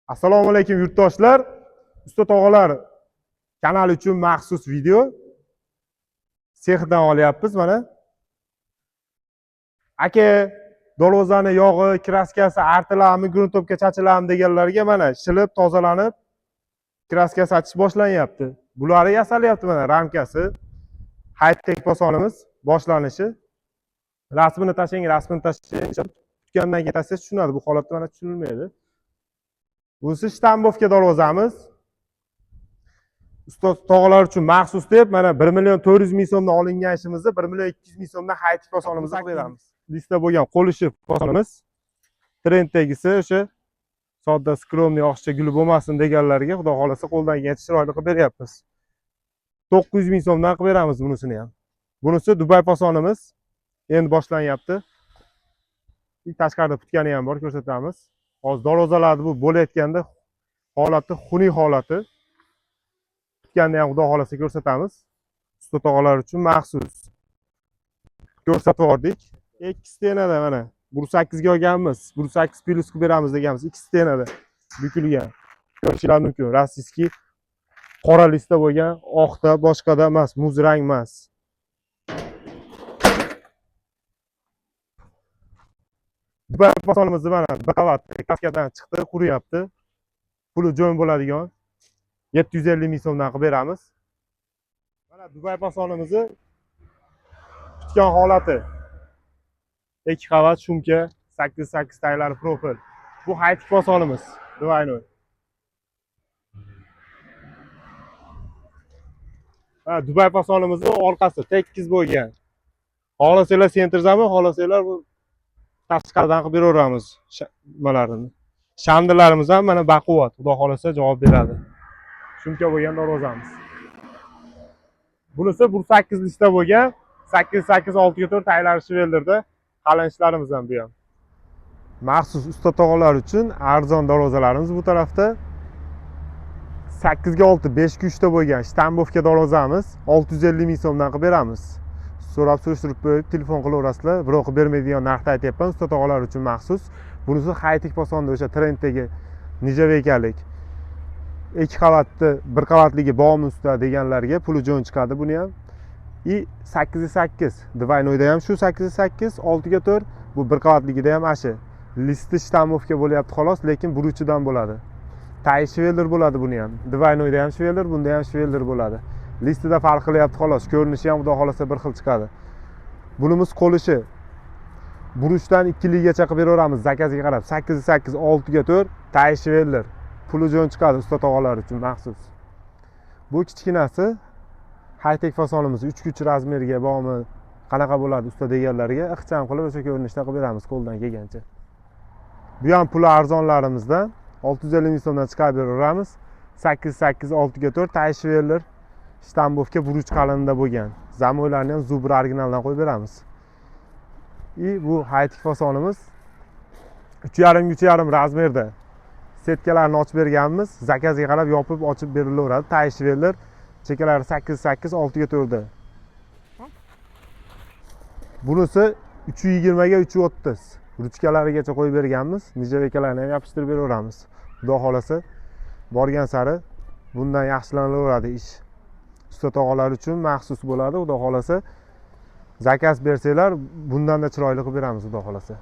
Assalomu alaykum yurtdoshlar. Usta tog'alar kanali uchun maxsus video. Sexdan olyapmiz mana. Aka, darvozani yog'i, kraskasi artiladimi, gruntovka chachiladimi deganlarga mana shilib, tozalanib, kraskasi achish boshlanyapti. Bulari yasalyapti mana ramkasi. High-tech posonimiz boshlanishi. Rasmini tashlang, tutgandan keyin tashlash tushunadi. Bu holatda mana tushunilmaydi. Bunisi shtambovka darvozamiz. Usta tog'alar uchun maxsus deb mana 1.400.000 so'mdan olingan ishimizni 1.200.000 so'mdan high-tech posonimizni beramiz. Listda bo'lgan qo'lishi posonimiz. Trenddagisi o'sha sodda, skromniy, oqcha guli bo'lmasin deganlarga xudo xolasa qo'ldan kelgancha chiroyli qilib beryapmiz. 900.000 so'mdan qilib beramiz bunisini ham. Bunisi Dubay posonimiz. Endi boshlanyapti. Tashqarida putgani ham bor, ko'rsatamiz. Hozir darvozalarni bu bo'layotganda holati xunuk holati. Putganni ham xudo xolasa ko'rsatamiz. Usta tog'alar uchun maxsus ko'rsatib yubordik. 2 stenada mana 1.8 ga olganmiz. 1.8 plus qilib beramiz deganmiz. 2 stenada bukilgan. Ko'rishingiz mumkin. Rossiyskiy qora listda bo'lgan, oqda, boshqada emas, muz rang emas. Dubay posonimizni mana bir qavat kaskadan chiqdi, quryapti. Puli jo'n bo'ladigan 750.000 so'mdan qilib beramiz. Mana Dubay posonimizni tutgan holati. 2 qavat shumka, 8 taylari profil. Bu high-tech posonimiz, Dubaynoy. Ha, Dubay posonimizning orqasi tekis bo'lgan. Xohlasanglar sentrzami, xohlasanglar bu tashqaridan qilib beraveramiz nimalarini. Shamdilarimiz ham mana baquvvat, xudo xolasa javob beradi. Shumka bo'lgan darvozamiz. Bunisi 1.8 listda bo'lgan, 8.6.4 taylar shvelderda qalin ishlarimiz ham bu ham. Maxsus usta tog'alar uchun arzon darvozalarimiz bu tarafda. 8 ga 6, 5 ga 3 da bo'lgan shtambovka darvozamiz 650.000 so'mdan qilib beramiz. So'rab surishtirib qo'yib, telefon qilaverasizlar. Biroq qilib bermaydigan narxda aytyapman, usta tog'alar uchun maxsus. Bunisi high-tech posonda o'sha trenddagi nijavekalik. 2 qavatli, 1 qavatligi bormi usta deganlarga puli jo'n chiqadi buni ham. 8.8 Divaynoyda ham shu 8.8, 6 ga 4, bu 1 qavatligida ham ashi. Listi shtambovka bo'lyapti xolos, lekin buruchidan bo'ladi. Tay shvelder bo'ladi buni ham. Divaynoyda ham shvelder, bunda ham shvelder bo'ladi. Listida farq qilyapti xolos. Ko'rinishi ham xudo xolasa bir xil chiqadi. Bunimiz qo'lishi. Buruchdan 2 ligacha qilib beraveramiz zakazga qarab. 8.8, 6 ga 4, tay shvelder. Puli jo'n chiqadi usta tog'alar uchun maxsus. Bu kichkinasi high-tech fasonimiz 3 kuch razmeriga bormi, qanaqa bo'ladi usta deganlarga ixcham qilib o'sha ko'rinishda qilib beramiz qo'ldan kelgancha. Bu ham puli arzonlarimizdan 650.000 so'mdan chiqarib beraveramiz. 8.8, 6 ga 4 tay shvelder. Shtambovka buruch qalinida bo'lgan. Zamoylarni ham zubr originaldan qo'yib beramiz. Bu high-tech fasonimiz 3.5 3.5 razmerda. Setkalarni ochib berganmiz. Zakazga qarab yopib ochib berilaveradi. Tay shvelder. Chekalari 8.8, 6 ga 4 da. Bunisi 3.20 ga 3.30. Ruchkalarigacha qo'yib berganmiz. Nijavekalarni ham yopishtirib beraveramiz. Xudo xolasa borgan sari bundan yaxshilanaveradi ish. Usta tog'alar uchun maxsus bo'ladi, xudo xolasa. Zakaz bersanglar, bundan da chiroyli qilib beramiz, xudo xolasa.